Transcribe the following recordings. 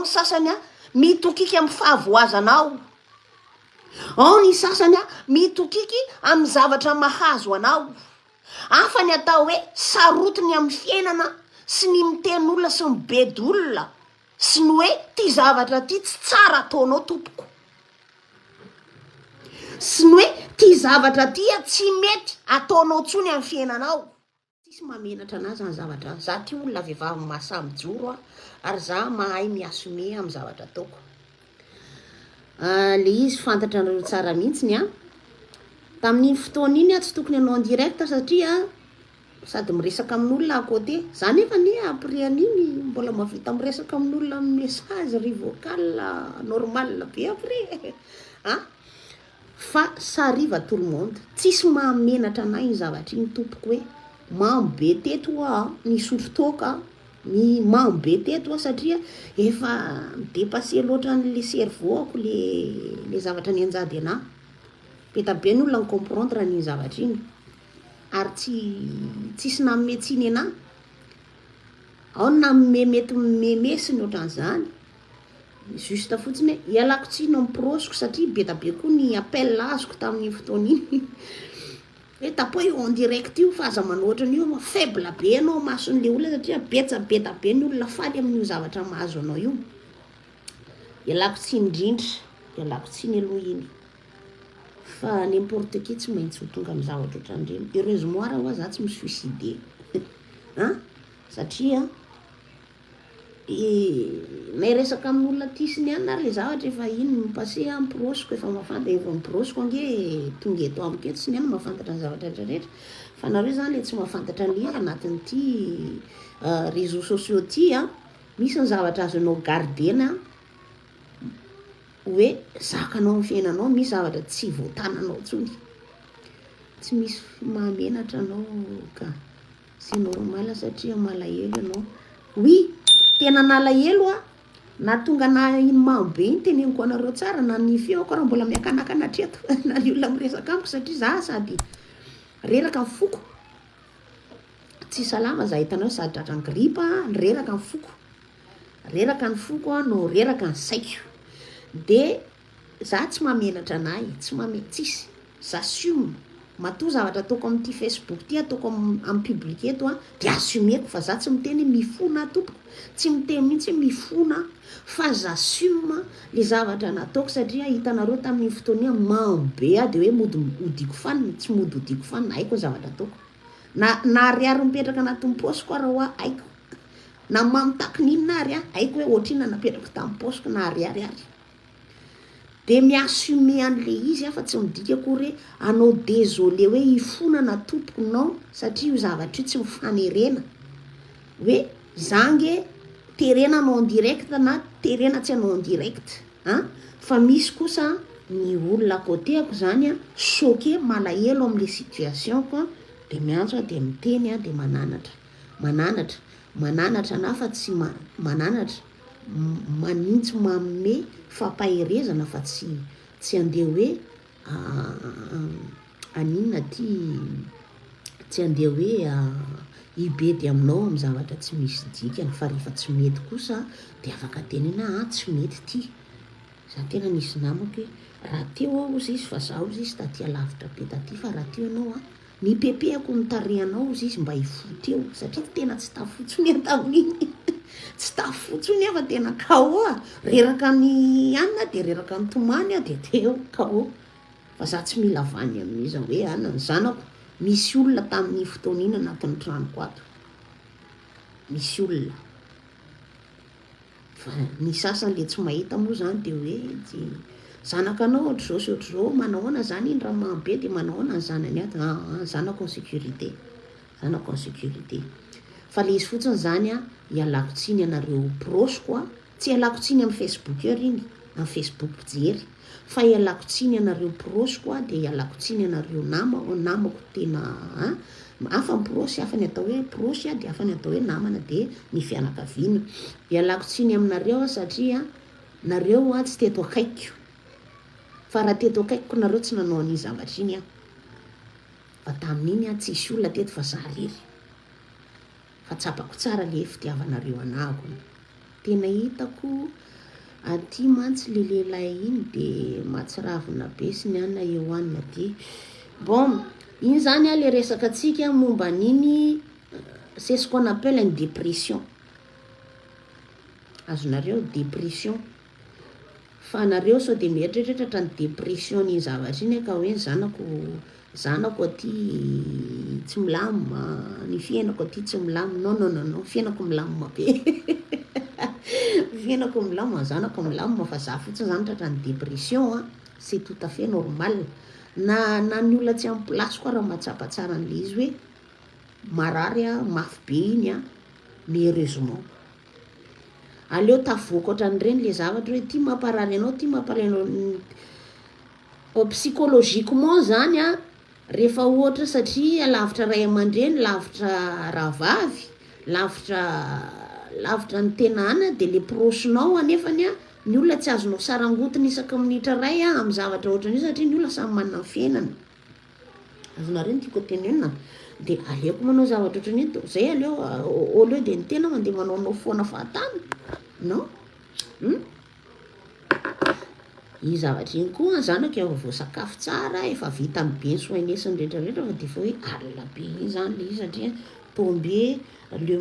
ny sasany mitokiky amin'ny fahavoazanao, ao ny sasany mitokiky amin'ny zavatra mahazo anao, hafa ny atao hoe sarotiny amin'ny fiainana sy ny miteny olona sy ny bedolona sy ny hoe ty zavatra ty tsy tsara ataonao tompoko, sy ny hoe ty zavatra ty tsy mety ataonao tsony amin'ny fiainanao. Tsisy mamenatra anazy ny zavatra za ty olona vehivavy masamijoro ary za mahay miasome amin'ny zavatra ataoko. Le izy fantatra anareo tsara mihitsiny tamin'iny fotoana iny tsy tokony anao en direct satria sady miresaka amin'olona à côté, za nefa ny après an'iny mbola mavita miresaka amin'olona amin'ny message ry vocal normal be après fa ça arrive à tout le monde. Tsisy mahamenatra anahy ny zavatra iny tompoko hoe mambe teto nisotro toka ny mambe teto satria efa dépassé loatra an'le cerveau-ako le zavatra ny anjady anahy. Betabe ny olona ny comprendre ny zavatra iny ary tsisy nametsiny anahy, ao na mety memesiny ohatran'izany, juste fotsiny ialako tsiny amin'ny prosiko satria betabe koa ny appel azoko tamin'ny fotoana iny hoe tapo io en direct io fa aza manoatra an'io faible be anao mason'le olona satria betsabeta be ny olona faly amin'io zavatra mahazo anao io. Ialako tsiny indrindra, ialako tsiny aloha iny fa n'importe qui tsy maintsy ho tonga amin'ny zavatra ohatran'ireny. Heureusement raha za tsy mi-suicide satria nairesaka amin'olona tisiny ihany na le zavatra efa iny mipase amin'ny prosiko efa mafantatra efa amin'ny prosiko ange tonga eto amiko eto sy ny ihany mafantatra ny zavatra rehetrarehetra fa nareo zany le tsy mafantatra ny anatin'ity réseaux sociaux ty misy ny zavatra azonao gardena hoe zakanao amin'ny fiainanao, misy zavatra tsy voatananao tsony, tsy misy mahamenatra anao ka c'est normal satria malahelo anao. Oui, tena nalahelo na tonga na iny mambe iny teneniko anareo tsara na ny feoko raha mbola miakanakana hatreto na ny olona miresaka amiko satria za sady reraka amin'ny foko tsy salama za hitanao sady tratra ny gripa reraka amin'ny foko, reraka ny foko no reraka ny saiko de za tsy mamenatra anahy, tsy tsisy j'assume matoa zavatra ataoko amin'ity Facebook ty ataoko amin'ny public eto de assumeko fa za tsy miteny mifona tompoko, tsy miteny mihitsy mifona fa j'assume le zavatra nataoko satria hitanareo tamin'ny fotoana mambe de hoe mody odiko fanina tsy mody odiko fanina haiko zavatra ataoko na ariary mipetraka anatin'ny posiko raha haiko na mamitaky n'inona ary haiko hoe ohatrina napetraka tamin'ny posiko na ariary de miassume an'le izy fa tsy midika akory anao désolé hoe ifonana tompoko non satria io zavatra io tsy mifanerena hoe zange terena anao en direct na terena tsy anao en direct fa misy kosa ny olona côté-ako zany choqué malahelo amin'le situation ko de miantso de miteny de mananatra na fa tsy mananatra manintsy manome fampaherezana fa tsy andeha hoe aninona ty tsy andeha hoe ibedy aminao amin'ny zavatra tsy misy dikany fa rehefa tsy mety kosa de afaka tenena tsy mety ty. Za tena nisy namako hoe raha teo aho izy fa zaho izy taty alavitra be taty fa raha teo anao nipepehako ny tarehanao izy mba hifo teo satria tena tsy tafotsony tamin'iny tsy tafotsony fa tena kao reraka ny anina de reraka ny tomany de teo kao fa za tsy mila vany amin'izy hoe ny zanako misy olona tamin'ny fotoana iny anatin'ny tranoko ato, misy olona fa ny sasany le tsy mahita moa zany de hoe zanakanao ohatr'izao sy ohatr'izao manahoana zany iny raha mambe de manahoana ny zanany ato zanako en sécurité, zanako en sécurité fa le izy fotsiny zany ialako tsiny anareo prosiko tsy ialako tsiny amin'ny Facebook eo iny amin'ny Facebook pijery fa ialako tsiny anareo prosiko de ialako tsiny anareo namako tena hafa prosy hafa ny atao hoe prosy de hafa ny atao hoe namana de ny fianakaviana ialako tsiny aminareo satria nareo tsy teto akaiko fa raha teto akaiko nareo tsy nanao ny zavatra iny fa tamin'iny tsisy olona teto fa za rery fa tsapako tsara le fitiavanareo anako tena hitako aty mantsy le lehilahy iny de matsiravina be sy ny anna eoanina de bon iny zany a le resaka atsika momba niny c'est ce qu'on appelle une dépression azonareo dépression fa nareo sao de mieritreritra ny dépression ny zavatra iny ka hoe zanako aty tsy milamina ny fiainako aty tsy milamina non fiainako milamina be fiainako milamina zanako milamina fa za fotsiny zany tratra ny dépression c'est tout à fait normal na ny olona tsy amin'ny place koa raha mahatsapa tsara an'le izy hoe marary mafy be iny mais heureusement aleo tavoaka ohatran'ireny le zavatra hoe ty mamparary anao ty mampalahelo psychologiquement zany rehefa ohatra satria lavitra ray aman-dreny lavitra rahavavy lavitra ny tenana de le prosinao anefany ny olona tsy azonao sarangotiny isaka minitra ray amin'ny zavatra ohatran'io satria ny olona samy manana fiainana azonareo tiako tenenina de aleoko manao zavatra ohatran'io zay aleo au lieu de ny tena mandeha manao foana fahatany non i zavatra iny koa zanako efa voasakafo tsara efa vita amin'ny be soignesiny rehetrarehetra fa de fa hoe alina be iny zany le izy satria tombé le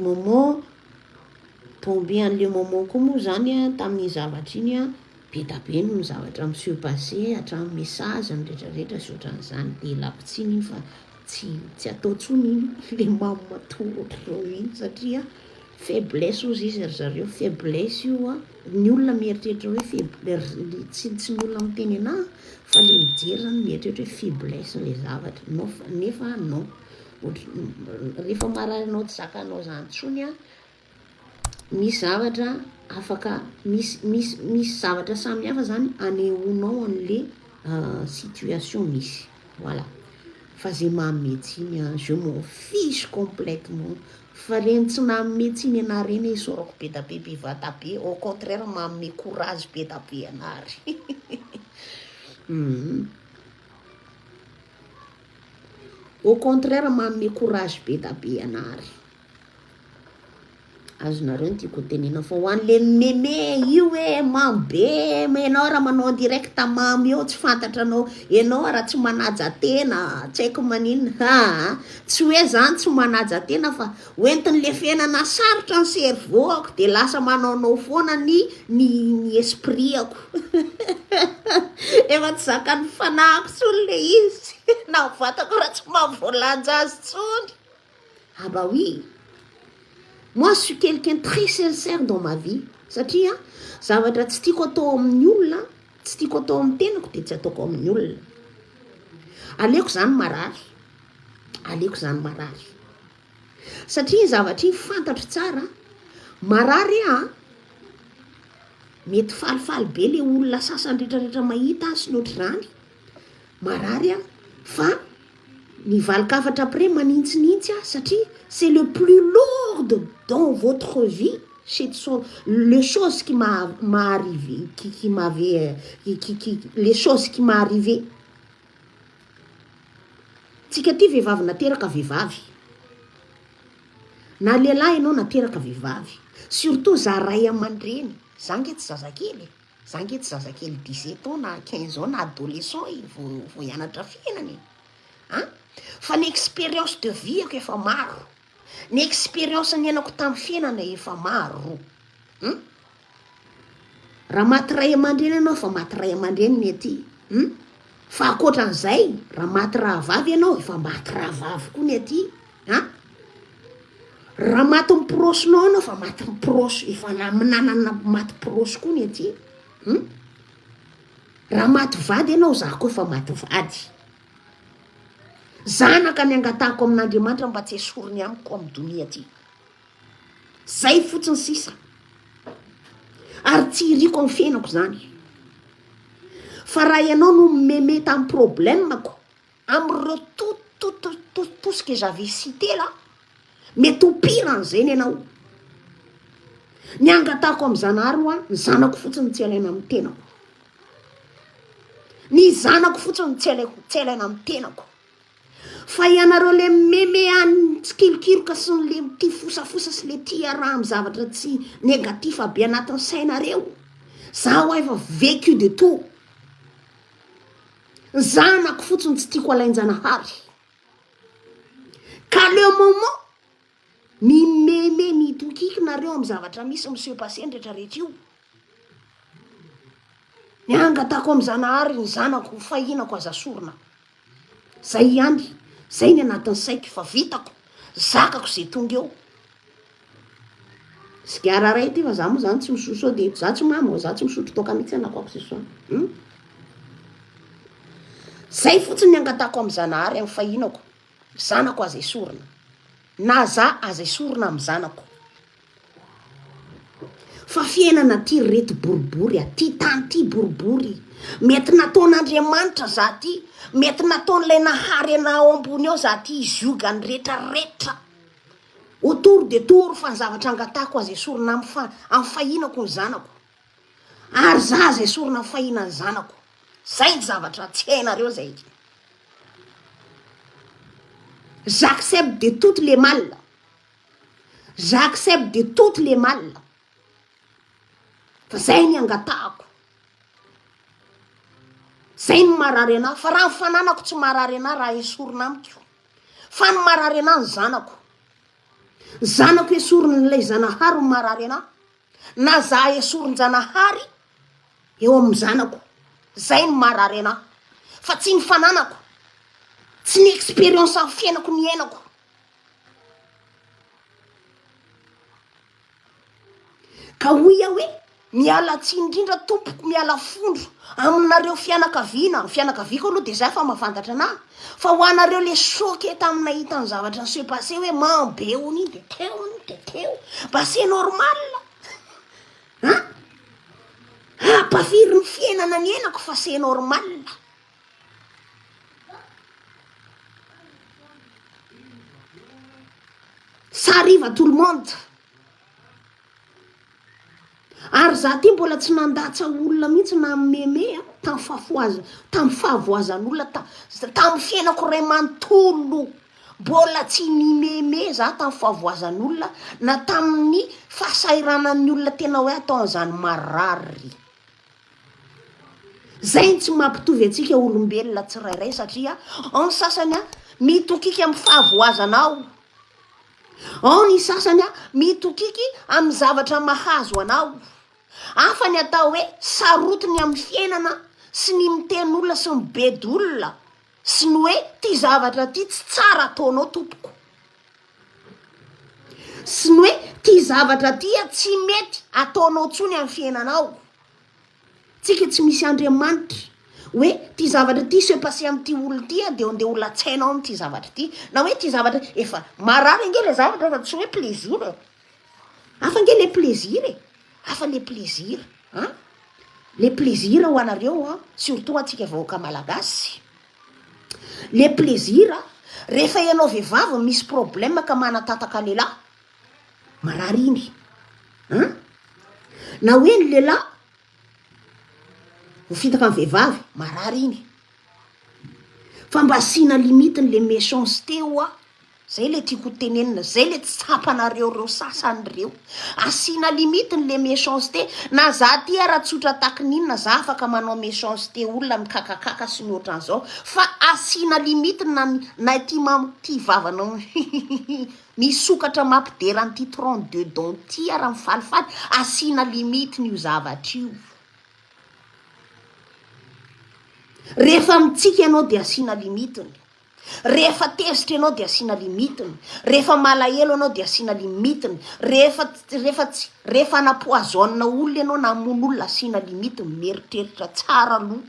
moment koa moa zany tamin'ny zavatra iny be da be no zavatra mi surpassé hatramin'ny message ny rehetrarehetra sy ohatran'izany de lapitsiny iny fa tsy atao tsony iny le mamatoro ohatr'ireo iny satria faiblesse ozy izy ry zareo faiblesse io ny olona mieritreritra hoe faiblesse tsy ny olona miteny anahy fa le mijery zany mieritreritra hoe faiblesse le zavatra nefa non rehefa marary anao tsy zakanao zany tsony misy zavatra afaka misy zavatra samy hafa zany anehoanao an'le situation misy voilà fa zay mahametsiny je m'en fiche complètement fa reny tsy nahametsiny ana reny isorako be da be bevata be au contraire mahamme courage be da be anary au contraire mahamme courage be da be anary azonareo ny tiako tenena fa ho an'le meme io hoe mambe ianao raha manao direct mamy eo tsy fantatra anao ianao raha tsy manaja tena tsy haiko maninona tsy hoe zany tsy manaja tena fa hoentin'le fiainana sarotra ny cerveau ako de lasa manaonao foana ny esprit ako efa tsy zakany fanahako tsony le izy na vatako raha tsy mahavoalanja azy tsony bah oui. Moi, je suis quelqu'un très sincère dans ma vie. Satria, zavatra tsy tiako atao amin'ny olona, tsy tiako atao amin'ny tenako de tsy ataoko amin'ny olona. Aleoko zany marary. Satria zavatra iny fantatro tsara, marary mety falifaly be le olona sasany rehetrarehetra mahita sy ny ohatr'izany. Marary fa ny valikafatra après manintsinintsy satria c'est le plus lourd dans votre vie, c'est les choses qui m'arrivé, les choses qui m'arrivé. Tsika ty vehivavy nateraka vehivavy. Na lehilahy ianao nateraka vehivavy. Surtout za ray aman-dreny. Za nge tsy zazakely. Za nge tsy zazakely 17 ans na 15 ans na adolescent vo hianatra fiainany. Fa ny expérience de vie ako efa maro. Ny expérience ny anako tamin'ny fiainana efa maro. Raha maty ray aman-dreny ianao fa maty ray aman-dreny mety. Fa akoatran'izay, raha maty rahavavy ianao efa maty rahavavy koa ny aty. Raha maty miprosinao ianao fa maty miprosy, efa nanana maty prosy koa ny aty. Raha maty vady ianao, za koa efa maty vady. Zanaka ny angatahako amin'Andriamanitra mba tsy esoriny amiko amin'ny donia aty. Zay fotsiny sisa. Ary tsy iriko amin'ny fiainako zany. Fa raha ianao no meme tamin'ny problèmeko, am'ireo tout ce que j'avais cité là, mety ho pire an'izay ianao. Ny angatahako amin'ny zanahary ny zanako fotsiny tsy alaina amin'ny tenako. Ny zanako fotsiny tsy alaina amin'ny tenako. Fa ianareo le meme tsikilikiroka sy le ty fosafosa sy le tia raha amin'ny zavatra tsy negatif be anatin'ny sainareo. zaho efa vécu de tout zanako fotsiny tsy tiako alain-janahary ka le moment mimeme mitokiky nareo amy zavatra misy monsieur passé ndretra rehetra io ny angatako amy zanahary ny zanako fahinako aza sorona zay ihany zay ny anatin'ny saiko fa vitako zakako zay tonga eo sigara ray ty fa za moa zany tsy misoso de za tsy mamo za tsy misotro toka mihitsy anako ako seso zay fotsiny ny angatako amy zanahary amy fahinako zanako aza sorona na za aza sorona amy zanako fa fiainana ty rety boribory aty tany ty boribory mety nataon'Andriamanitra za ty mety nataon'lay nahary anao ambony ao za ty iziogany retraretra autour de tour fa ny zavatra angatako aza sorona amy fahinako ny zanako ary za aza sorona amy fahinany zanako zay ny zavatra tsy hainareo zay j'accepte de toutes les mal j'accepte de toutes les mal fa zay ny angatako zay ny marary anahy fa raha fananako tsy marary anahy raha esorona amiko fa ny marary anahy ny zanako esorony n'lay zanahary ny marary anahy na za esorony zanahary eo amy zanako zay ny marary anahy fa tsy ny fananako tsy ny expérience amy fiainako ny ainako ka hoia hoe miala tsy indrindra tompoko miala fondro aminareo fianakaviako aloha de zay fa mahafantatra anahy fa ho anareo le choqué taminay hitany zavatra ny se passé hoe mambe ony de teo mba c'est normal ampafiry ny fiainana ny ainako fa c'est normal ça arrive à tout le monde ary za ty mbola tsy nandatsa olona mihitsy na meme tamy fahavoazan'olona tamy fiainako ray manontolo mbola tsy nimeme za tamy fahavoazan'olona na tamin'ny fahasairanan'ny olona tena hoe ataon'izany marary zay tsy mampitovy atsika olombelona tsirairay satria ao ny sasany mitokiky amy fahavoazanao ao ny sasany mitokiky amy zavatra mahazo anao afa ny atao hoe sarotiny amy fiainana sy ny miten'olona sy mibedolona sy ny hoe ty zavatra ty tsy tsara ataonao tompoko sy ny hoe ty zavatra ty tsy mety ataonao tsony amy fiainanao tsika tsy misy Andriamanitra hoe ty zavatra ty se passé amty olona ty de onde olona tsainao amy ty zavatra ty na hoe ty zavatra efa marary nge le zavatra fa tsy hoe plaisir afa nge le plaisir afa le plaisir le plaisir ho anareo surtout atsika vahoaka malagasy le plaisir rehefa ianao vehivavy misy problème ka manatataka lehilahy marary iny na hoe ny lehilahy ho fitaka amy vehivavy marary iny fa mba asina limitiny le méchanceté zay le tiako tenenina zay le tsapanareo reo sasany reo asina limitiny le méchanceté na za ty raha tsotra takininna za afaka manao méchanceté olona mikakakaka sy ny ohatran'izao fa asina limitiny na ty vavanao misokatra mampidera an'ty 32 don ty raha mifalifaly asina limitiny io zavatra io rehefa mitsika ianao de asina limitiny rehefa tezitra ianao de asina limitiny rehefa malahelo anao de asina limitiny rehefa napoazona olona ianao na amon'olona asina limitiny meritreritra tsara aloha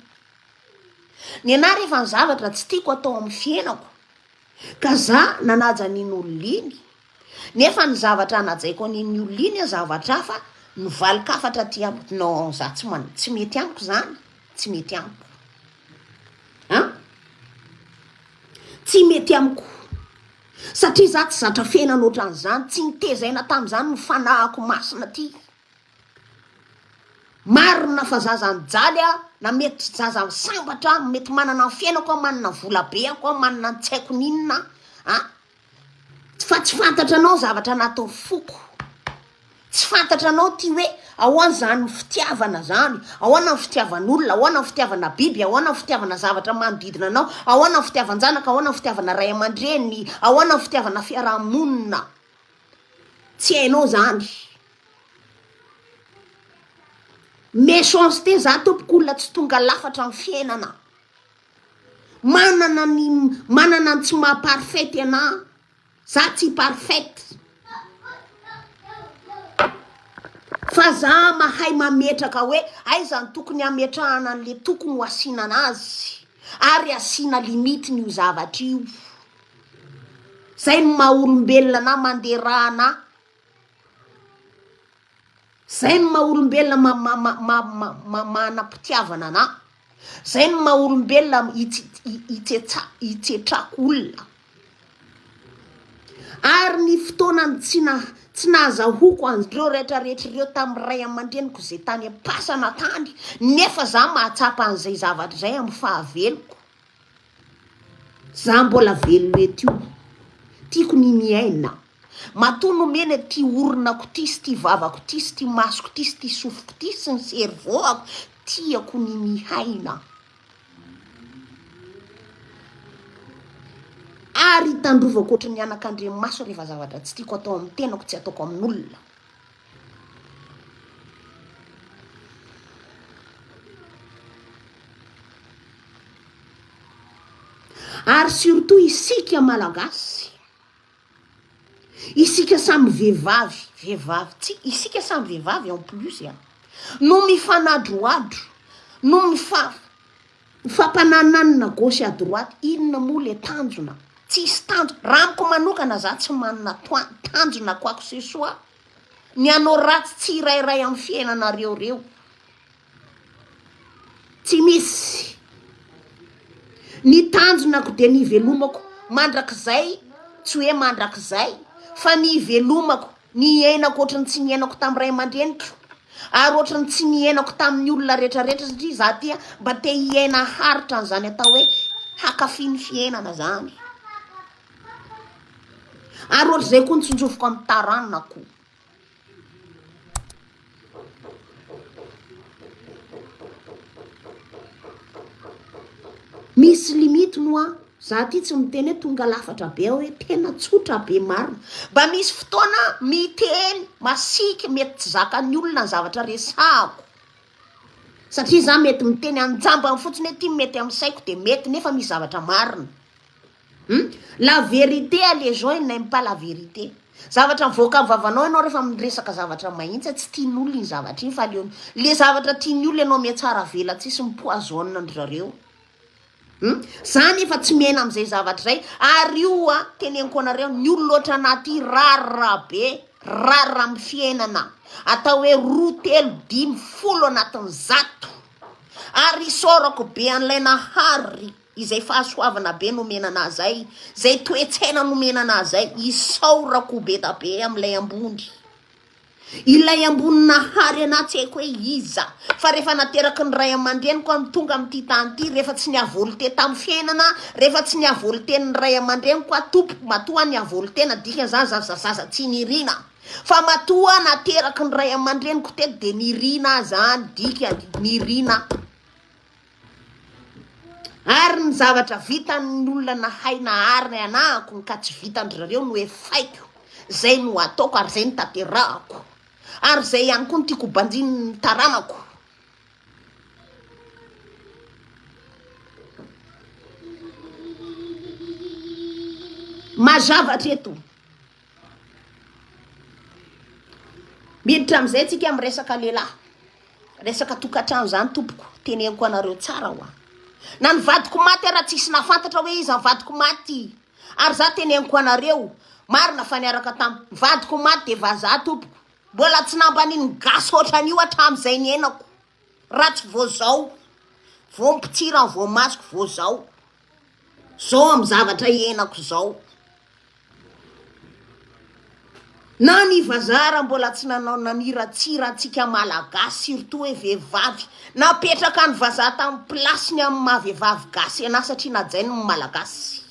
ny anahy rehefa ny zavatra tsy tiako atao amy fiainako ka za nanaja nin'olona iny nefa ny zavatra anajaiko an'iny olona iny zavatra hafa nivalikafatra ty amiko non za tsy mety amiko zany tsy mety amiko tsy mety amiko satria za tsy zatra fiainana ohatran'izany tsy nitezaina tam'izany ny fanahako masina ty marina fa zazany jaly na mety zaza sambatra mety manana ny fiainako manana vola be ako manana ny tsaiko ninona fa tsy fantatra anao zavatra natao foko tsy fantatra anao ty hoe ahoana zany fitiavana zany, ahoana ny fitiavan'olona, ahoana ny fitiavana biby, ahoana ny fitiavana zavatra manodidina anao, ahoana ny fitiavan-janaka, ahoana ny fitiavana ray aman-dreny, ahoana ny fitiavana fiarahamonina. Tsy hainao zany. Méchanceté za tompoko olona tsy tonga lafatra amin'ny fiainana. Manana ny tsy maha-parfaite ana. Za tsy parfaite. Fa za mahay mametraka hoe aiza ny tokony ametrahana an'le tokony ho asiana anazy ary asiana limitiny io zavatra io. Zay ny maha-olombelona na manderahana. Zay ny maha-olombelona manam-pitiavana na. Zay ny maha-olombelona hitsetrako olona. Ary ny fotoanany tsy nahazahoko andreo rehetrarehetra ireo tamin'ny ray aman-dreniko zay tany am-pasana tany, nefa za mahatsapa an'izay zavatra zay amin'ny fahaveloko. Za mbola velona eto io. Tiako ny miaina. Matono mena ty oronako ty sy ty vavako ty sy ty masoko ty sy ty sofiko ty sy ny servoako. Tiako ny mihaina. Ary tandrovako ohatry ny anak'Andriamaso rehefa zavatra tsy tiako atao amin'ny tenako tsy ataoko amin'olona. Ary surtout isika Malagasy. Isika samy vehivavy, isika samy vehivavy en plus ya. No mifanadroadro, no mifampanananina gauche à droite, inona moa le tanjona? Tsisy tanjona. Ramiko manokana za tsy manana tanjona quoi que ce soit. Ny anao ratsy tsirairay amin'ny fiainanareo reo. Tsy misy. Ny tanjonako dia ny velomako mandrakizay, tsy hoe mandrakizay, fa ny velomako, ny iainako ohatrany tsy niainako tamin'ny ray aman-dreniko. Ary ohatrany tsy niainako tamin'ny olona rehetrarehetra satria za tia mba te hiaina haritra an'izany atao hoe hakafy ny fiainana zany. Ary ohatr'izay koa nitsonjofoko amin'ny taranako. Misy limite noa. Za ty tsy miteny hoe tonga lafatra be hoe tena tsotra be marina. Mba misy fotoana miteny masiky mety tsy zakan'ny olona ny zavatra resahako. Satria za mety miteny anjamba fotsiny hoe ty mety amin'ny saiko dia mety nefa misy zavatra marina. La vérité à les gens ils n'aiment pas la vérité. Zavatra mivoaka amin'ny vavanao ianao rehefa miresaka zavatra mahitsy tsy tian'olona ny zavatra iny fa le zavatra tian'ny olona ianao mihatsara vela tsisy mipoazonina andry zareo. Zany efa tsy miaina amin'izay zavatra zay. Ary io teneniko anareo ny olona loatra anaty rarra be, rarra amin'ny fiainana. Atao hoe 2, 3, 5, 10 anatin'ny 100. Ary isorako be an'ilay nahary izay fahasoavana be nomena an'azay, zay toetsaina nomena an'azay, isaorako be da be amin'ilay ambony. Ilay ambony nahary anaty tsy haiko hoe iza. Fa rehefa nateraky ny ray aman-dreniko amin'ny tonga amin'ity tany ity, rehefa tsy niavolite tamin'ny fiainana, rehefa tsy niavolite ny ray aman-dreniko tompoko matoa niavolitena dika zany zaza tsy nirina. Fa matoa nateraky ny ray aman-dreniko teto dia nirina zany dika nirina. Ary ny zavatra vitan'ny olona nahay nahary anahako ka tsy vitandrareo no efaiko. Zay no ataoko ary zay no taterahako. Ary zay ihany koa no tiako banjiny ny taranako. Mazavatra eto. Miditra amin'izay tsika amin'ny resaka lehilahy. Resaka tokantrano zany tompoko. Teneniko anareo tsara hoa. Na ny vadiko maty raha tsisy nafantatra hoe iza vadiko maty. Ary za teneniko anareo. Marina fa niaraka tamin'ny vadiko maty dia vazaha tompoko. Mbola tsy nambaniny gasy ohatrany io hatramin'izay ny ainako. Ratsy vao zao. Vao mipitsira ny vao masoko vao zao. Zao amin'ny zavatra iainako zao. Na ny vazara mbola tsy nanao naniratsira antsika malagasy surtout hoe vehivavy. Napetraka ny vazaha tamin'ny plasiny amin'ny maha-vehivavy gasy ana satria najainy ny malagasy.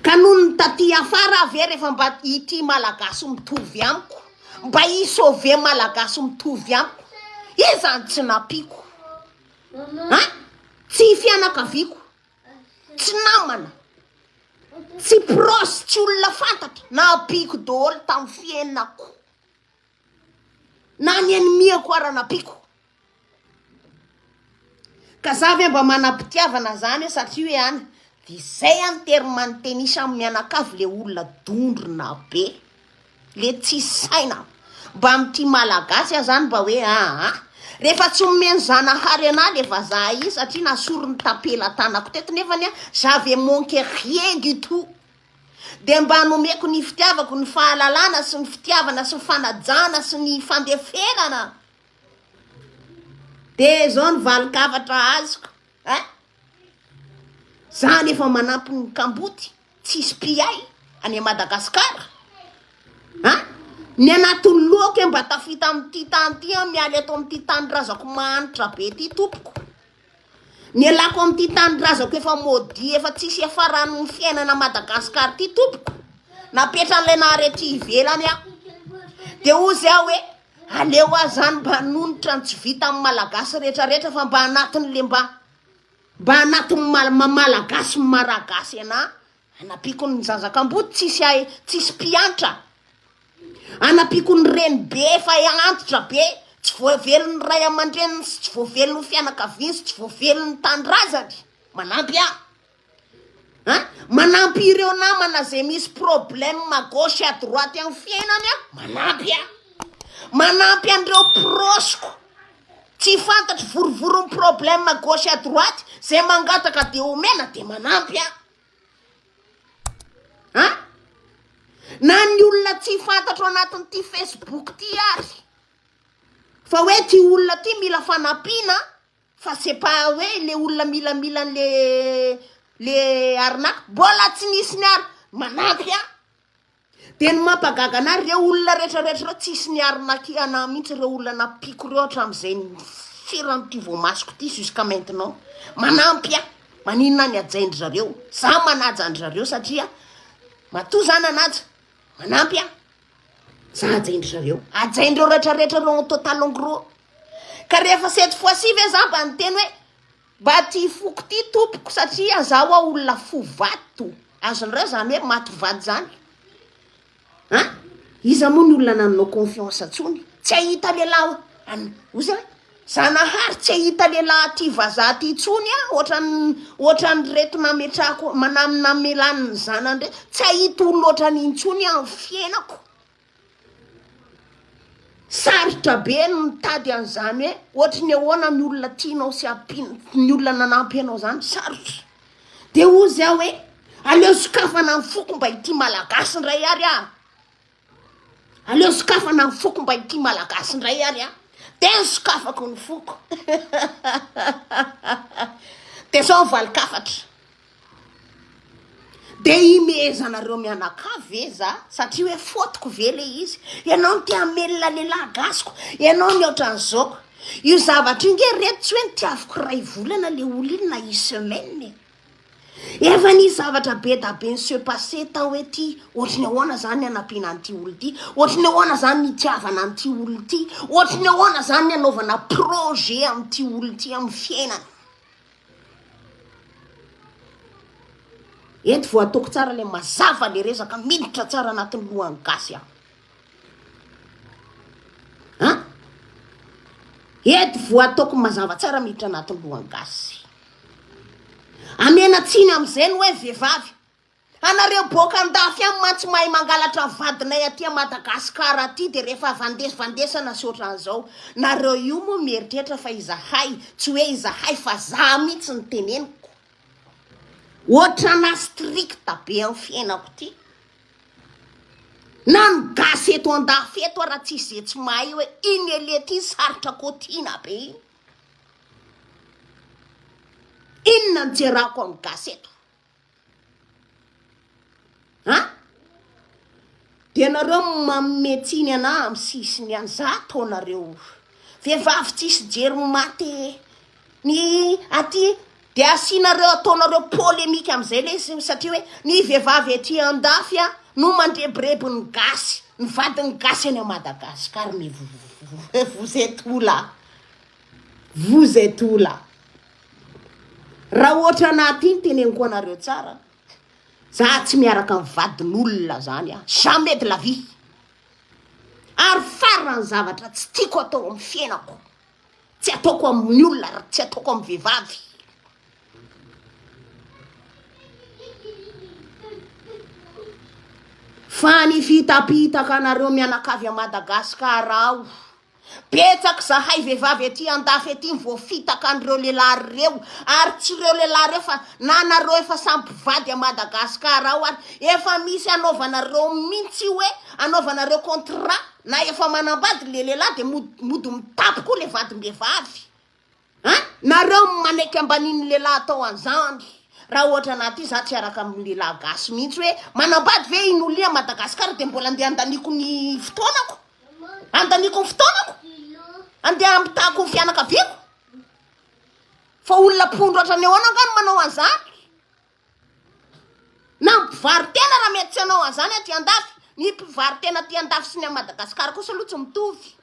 Ka noho ny taty afara ave rehefa mba ity malagasy mitovy amiko. mba isauve malagasy mitovy amiko izany tsy napiko tsy fianakaviako tsy namana tsy prosy tsy olona fantatra napiko daholo tamin'ny fiainako na ny enemiako ara napiko ka zavy mba manam-pitiavana zany satria hoe any dia zay antermantenisa amin'ny mianakavy le olona dondrona be le tsy saina mba mity malagasy zany mba hoe rehefa tsy omeny zanahary anahy le vazaha izy satria nasorony tapela tanako teto nefany j'avais manqué rien du tout dia mba nomeko ny fitiavako ny fahalalana sy ny fitiavana sy ny fanajana sy ny fandeferana dia zao ny valikavatra azoko zany efa manampy ny kamboty tsisy piay any Madagascar ny anatin'ny loka mba tafita amin'ity tany ty mialy eto amin'ity tany razako manitra be ty tompoko ny alako amin'ity tany razako efa maudi efa tsisy afaran'ny fiainana Madagascar ty tompoko napetran'ilay narety ivelany aho dia ozy aho hoe aleo aho zany mba nonitra ny tsy vita amin'ny malagasy rehetrarehetra fa mba anatin'le mba anatin'ny malagasy maragasy anapiko ny zazakamboty tsisy piantra anapiko ny reny be efa antitra be tsy voavelon'ny ray aman-dreniny sy tsy voavelon'ny fianakaviany sy tsy voavelon'ny tandrazany manampy manampy ireo namana zay misy problème à gauche à droite amin'ny fiainany manampy an'ireo prosiko tsy fantatry vorovorony problème à gauche à droite zay mangataka dia omena dia manampy na ny olona tsy fantatro anatin'ity Facebook ty ary fa hoe ty olona ty mila fanampiana fa c'est pas hoe le olona mila le arnaque mbola tsy nisy ny ary manampy dia ny mampagaga anary reo olona rehetrarehetra reo tsisy ny arnaque ana mihitsy reo olona napiko reo hatramin'izay firan'ity voamasoko ty jusqu'à maintenant manampy maninona ny ajaindry zareo za manaja andry zareo satria matoa zany anaja manampy za ajaindry zareo ajaindreo rehetrarehetra reo total en gros ka rehefa cette fois-ci ve za mba nyteny hoe mba ty foko ty tompoko satria zaho olona fo vato azon'ireo zany hoe maty vady zany iza moa ny olona nanao confiance tsony tsy ahita lehilahy ozy hoe zanahary tsy ahita lehilahy ty vazaha ty tsony ohatran'ny reto nametrako namelaniny zanany re tsy ahita olona ohatran'iny tsony amin'ny fiainako sarotra be ny mitady an'izany hoe ohatra ny ahoana ny olona tianao sy ny olona nanampy anao zany sarotra dia ozy aho hoe aleo sokafana ny foko mba ity malagasy ndray ary aleo sokafana ny foko mba ity malagasy ndray ary dia sokafako ny foko dia zao valikafatra dia imezanareo mianakavy za satria hoe fotoko ve le izy ianao ny tia melona lehilahy gasiko ianao ny ohatran'izao io zavatra inge reto tsy hoe nitiaviko ray volana le olona na i semaine efa ny zavatra be da be ny se passé tao hoe ty ohatry ny ahoana zany anampiana an'ity olo ty ohatry ny ahoana zany nitiavana an'ity olo ty ohatry ny ahoana zany ny anaovana projet amin'ity olo ty amin'ny fiainana eto vo ataoko tsara le mazava le resaka miditra tsara anatin'ny lohany gasy eto vo ataoko mazava tsara miditra anatin'ny lohany gasy amena tsiny amin'izay ny hoe vehivavy anareo boka andafy amin'ny mantsy mahay mangalatra vadinay aty Madagascar aty dia rehefa vandesana sy ohatran'izao nareo io moa mieritreritra fa izahay tsy hoe izahay fa za mihitsy ny teneniko ohatrana stricta be amin'ny fiainako ty na ny gasy eto andafy eto raha tsisy zay tsy mahay hoe iny elety sarotra kotiana be inona ny jerako amin'ny gasy eto dia nareo mametsiny ana amin'ny sisiny any za ataonareo vehivavy tsisy jery maty ny aty dia asianareo ataonareo polémika amin'izay le satria hoe ny vehivavy aty andafy no mandrebirebiny gasy ny vadiny Gasy any Madagascar, mais vous êtes où là? Vous êtes où là? Raha ohatra anaty iny teneniko anareo tsara, za tsy miaraka amin'ny vadin'olona zany jamais de la vie. Ary farany zavatra tsy tiako atao amin'ny fiainako, tsy ataoko amin'ny olona, tsy ataoko amin'ny vehivavy. Fa ny fitapitaka anareo mianakavy a Madagascar ao, betsaka zahay vehivavy aty andafy aty voafitaka andreo lehilahy reo, ary tsy reo lehilahy reo fa nanareo efa sampivady a Madagascar ao, ary efa misy anaovanareo mintsy hoe anaovanareo contrat, na efa manambady le lehilahy de mody mitapy koa le vadim-behivavy. Nareo manaiky ambaniny lehilahy atao an'izany. Raha ohatra anaty za tsy araka amin'ny lehilahy Gasy mihitsy hoe manambady ve iny olo a Madagascar de mbola andeha andaniko ny fotoanako, andaniko ny fotoanako, andeha ampitako fianakaviako. Fa olona pondro ohatrany ahoana angano manao an'izany? Na mpivaritena raha mety tsy anao an'izany aty andafy, ny mpivaritena aty andafy sy ny a Madagascar kosa aloha tsy mitovy.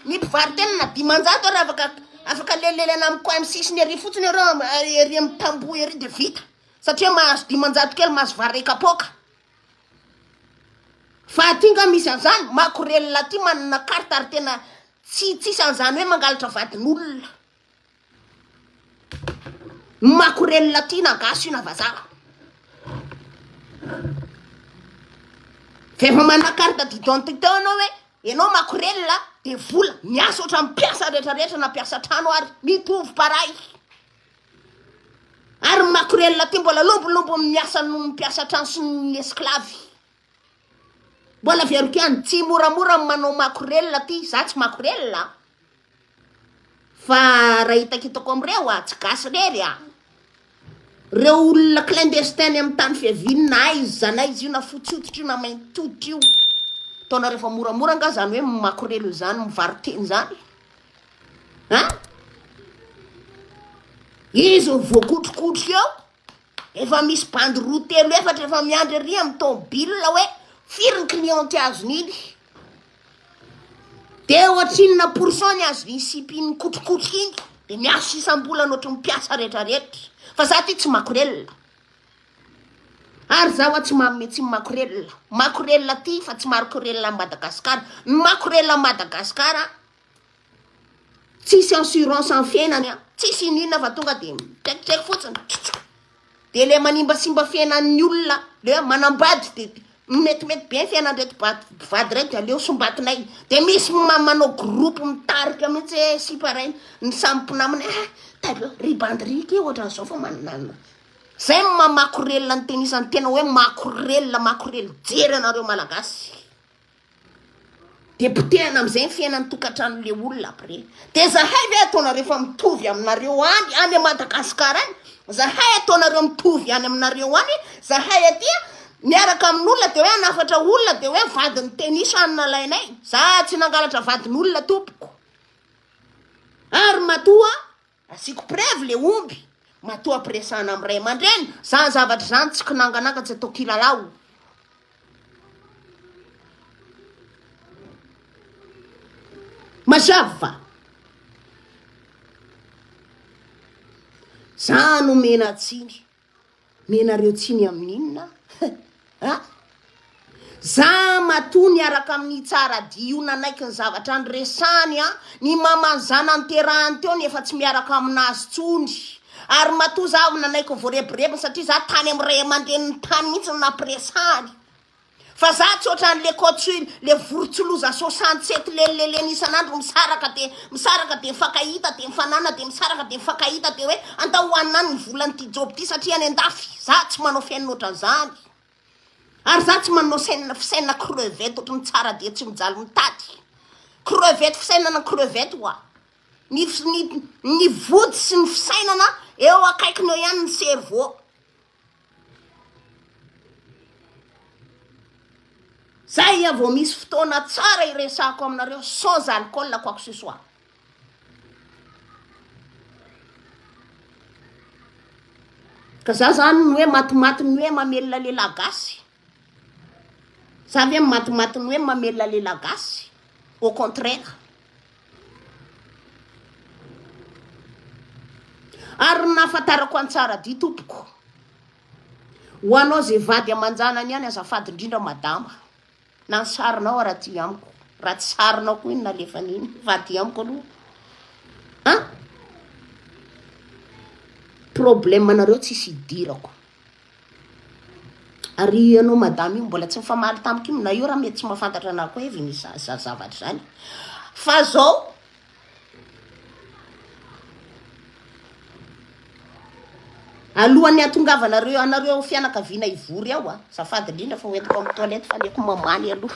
Ny mpivaritena na 10 raha afaka lelelena amin'ny coin M6 ny ery fotsiny ereo ery amin'ny tamboho ery de vita, satria mahazo 10 kely mahazo vary kapoka. Fa aty nga misy an'izany, makorelina aty manana carte ary tena tsisy an'izany hoe mangalatra vadin'olona. Makorelina aty na Gasy na vazaha. Fefa manana carte d'identité anao hoe enao makorelina de vola miasa otra mipiasa rehetrarehetra na piasa trano ary mitovy paray. Ary makorelina aty mbola lombolombo miasa no mipiasa trano sy ny esclavy. Mbola veroky any tsy moramora manao makorelina aty, za tsy makorelina. Fa raha hitakitako am'ireo tsy Gasy rery reo olona clandestine amin'ny tany Fihevitr'olombelona izy zanay izy io na fotsy hoditra io na mainty hoditra io. Taona rehefa moramora nga zany hoe makorelo zany mivariteny zany. Izy voakotrokotroka eo, efa misy bandy roa telo efatra efa miandry ery amin'ny tômôbila hoe firy ny client azon'iny. De ohatrinona pourcent ny azo isipiny kotrokotroka iny, de miaso isam-bola ohatry mipiasa rehetrarehetra. Fa za ty tsy makorelina. Ary zaho tsy mametsy makorelina. Makorelina ty fa tsy makorelina Madagascar. Makorelina Madagascar tsisy assurance amin'ny fiainany tsisy inona fa tonga de trekitreky fotsiny. De le manimbasimba fiainan'ny olona, le manambady de metimety bien fiainan'reto vady reto aleo sombatinay. De misy manao groupe mitarika mihitsy sy pareil ny sampinaminy ribandrika ohatran'izao fa manana. Zay makorelina ny tenisany tena hoe makorelina jery anareo Malagasy. De potehana am'izay fiainan'ny tokantrano le olona après. De zahay ve ataonareo fa mitovy aminareo any Madagascar any? Zahay ataonareo mitovy any aminareo any? Zahay aty miaraka amin'olona de hoe anafatra olona de hoe vadiny tenisa any nalainay. Za tsy nangalatra vadin'olona tompoko. Ary matoa asiko preuve le omby. Matoa presana amin'ny ray aman-dreny, zany zavatra zany tsy kinangananga tsy atao kilalao. Mazava. Za no mena tsiny. Menareo tsiny amin'inona? Za matoa niaraka amin'ny tsara diona naiky ny zavatra andresany ny mamany zanany terahany teo nefa tsy miaraka aminazy tsony. Ary matoa za nanaiky voarebirebiny satria za tany amin'ny ray aman-dreniny tany mihitsy napresany. Fa za tsy ohatran'le kotsy le vorotsoloza 67 leleleny isan'andro misaraka de mifankahita de mifanana de misaraka de mifankahita de hoe andahoanany ny volany ty job ty satria any andafy. Za tsy manao fiainana ohatran'izany. Ary za tsy manao fisainana crevette ohatry ny tsara de tsy mijaly mitady. Crevette fisainana crevette hoa. Ny vody sy ny fisainana eo akaikiny eo ihany ny cerveau. Zay vao misy fotoana tsara iresako aminareo sans alcool quoi que ce soit. Ka za zany ny hoe matimaty ny hoe mamelona lehilahy Gasy. Savy matimatiny hoe mamela lela gasy. Au contraire. Ary nafatarako an-tsara di tompoko. Ho anao zay vady amanjanany ihany azafady indrindra madama. Na ny sarinao raha ty amiko. Raha tsy sarinao koa iny nalefa niny. Vady amiko aloha. Ah? Problème nareo tsisy idirako. Ary anao madama io mbola tsy mifamaly tamiko io na io raha mety tsy mahafantatra anao koa evy ny zavatra zany. Fa zao alohany atongavanareo anareo fianakaviana ivory ao safady indrindra fa hoentiko amin'ny toilette fa aleko mamany aloha.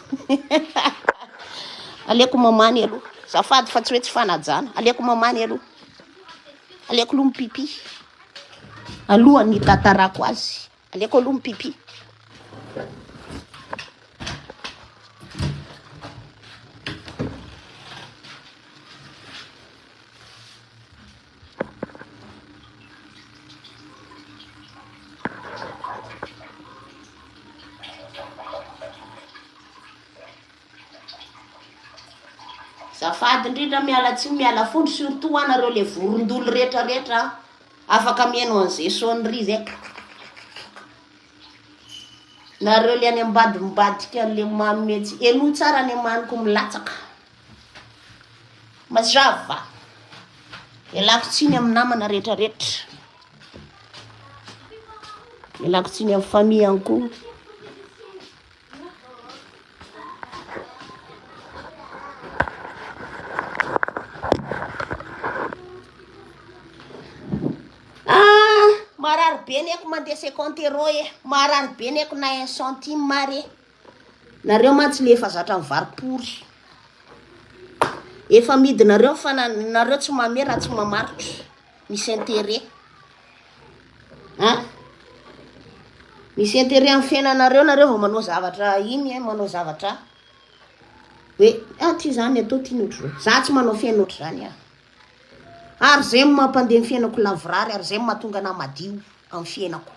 Aleko mamany aloha. Safady fa tsy hoe tsy fanajana. Aleko mamany aloha. Aleko aloha mipipi. Alohany tatarako azy. Aleko aloha mipipi. Safady indrindra miala tsy miala fondro surtout anareo le vorondolo rehetra afaka mihaino an'izay sonnerie zay. Nareo le any ambadimbadika le mametsy elo tsara ny amaniko milatsaka. Mazava. Elako tsiny amin'ny namana rehetra. Elako tsiny amin'ny famille anko. Marary be neko mandeha 50 € e. Marary be neko na 1 centime mare. Nareo mantsy le efa zatra mivaripory. Efa midinareo fa nareo tsy mamera raha tsy mamaritry. Misy intérêt. Misy intérêt amin'ny fiainanareo nareo vao manao zavatra iny manao zavatra. Hoe ty zany atao ty notro. Za tsy manao fiaina ohatry zany Ary zay mampandeha ny fiainako lavrary, ary zay mahatonga na madio amin'ny fiainako.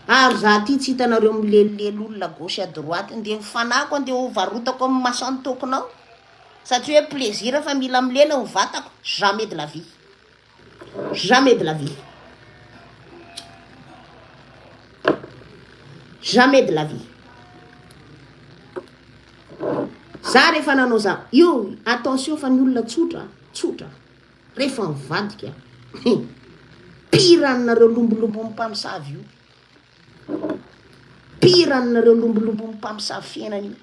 Ary za ty tsy hitanareo milelilely olona gauche à droite, andeha mifanako, andeha hovarotako amin'ny masantokonao. Satria hoe plaisir fa mila milela ho vatako, jamais de la vie. Jamais de la vie. Jamais de la vie. Za rehefa nanao za, io attention fa ny olona tsotra. Rehefa mivadika piranareo lombolombo mpamosavy io. Piranareo lombolombo mpamosavy fiainana io.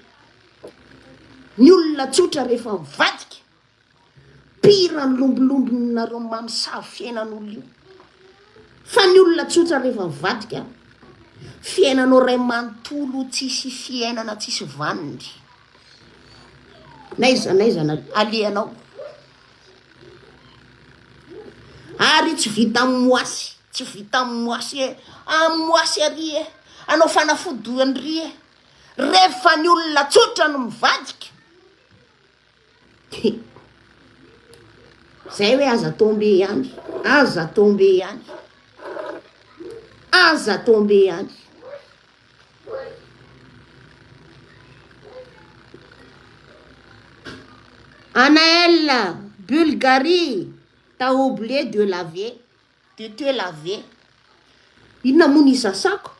Ny olona tsotra rehefa mivadika pirany lombolombonareo mamosavy fiainan'olona io. Fa ny olona tsotra rehefa mivadika fiainanao ray manontolo tsisy fiainana tsisy vaniny. Naiza alianao. Ary tsy vita moasy, tsy vita moasy moasy ary anao fanafody Andry rehefa ny olona tsotra no mivadika. Zay hoe aza tombe ihany. Anaël, Bulgarie, t'as oublié de te laver. Inona moa ny sasako?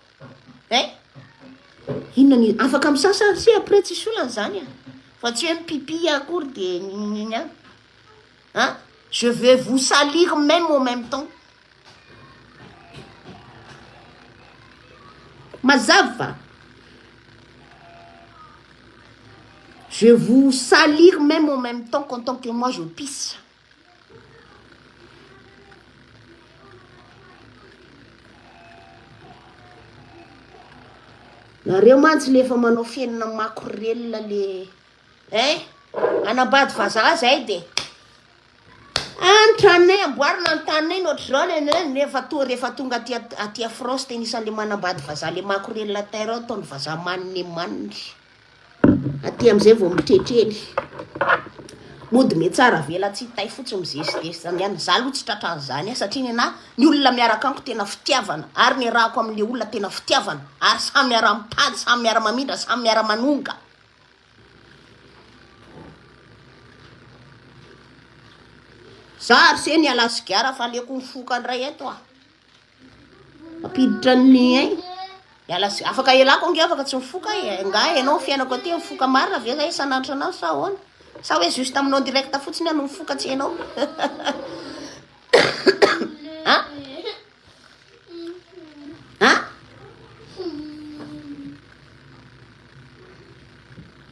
Inona ny afaka misasa si après tsy solana zany fa tsy hoe mipipi akory de nina. Je vais vous salir même en même temps. Mazava. Je vais vous salir même en même temps qu'en tant que moi je pisse. Nareo mantsy le efa manao fiainana makorelina le anabady vazaha zay de antranay amboarina antanay notrany nefa rehefa tonga aty France tenisan'le manabady vazaha le makorelina terre ataony vazaha maniny aty am'izay vao mitretrely. mody me tsara vela tsy tay fotsiny mizesidesy ihany za aloha tsy tratran'izany satria ny olona miaraka amiko tena fitiavana ary ny rahako amin'le olona tena fitiavana ary samy miara mitady samy miara mamindra samy miara manonga za ary se ny alasigara fa aleko mifoka andray eto apiditra ny afaka elako ange afaka tsy mifoka nga ianao fiainako aty mifoka marina ve za isan'andro anao sa ahoana sa hoe juste aminao direct fotsiny ano mifoka tsy hainao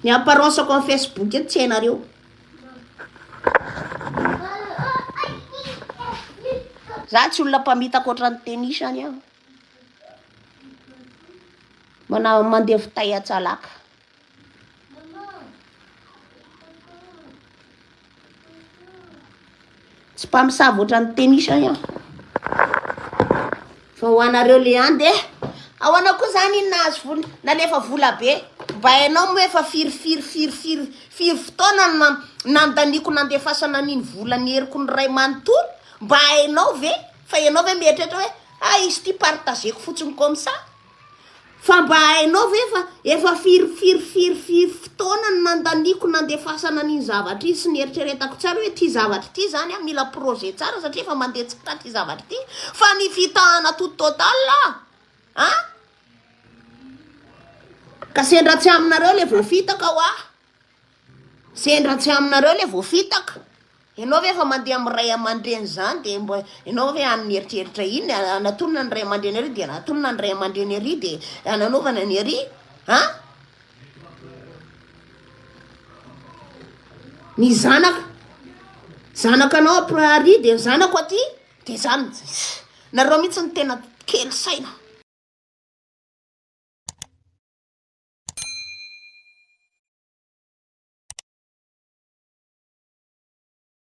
ny apparence-ako amin'ny Facebook eto tsy hainareo za tsy olona mpamita akoatran'ny tennis any aho mandeha fitay atsalaka tsy mpamisavo ohatran'ny tennis any aho fa ho anareo le ande ahoana koa zany inazy vola nalefa vola be mba hainao mo efa firy fotoana nandaniko nandefasana an'iny vola ny heriko ny ray manontolo mba hainao ve fa ianao ve mietrehatra hoe izy ty partageko fotsiny comme ça fa mba hainao ve fa efa firy fotoana nandaniko nandefasana an'iny zavatra izy sy nieritreretako tsara hoe ty zavatra ty zany mila projet tsara satria efa mandeha tsika ty zavatra ty fa ny vitahana tout total ka sendra tsy aminareo le voafitaka sendra tsy aminareo le voafitaka ianao ve fa mandeha amin'ny ray aman-dreny zany de mba ianao ve amin'ny eritreritra iny anatonona ny ray aman-dreny ary de anatonona ny ray aman-dreny ary de ananaovana ny ary ny zanakanao ary de ny zanako aty de zany nareo mihitsy ny tena kely saina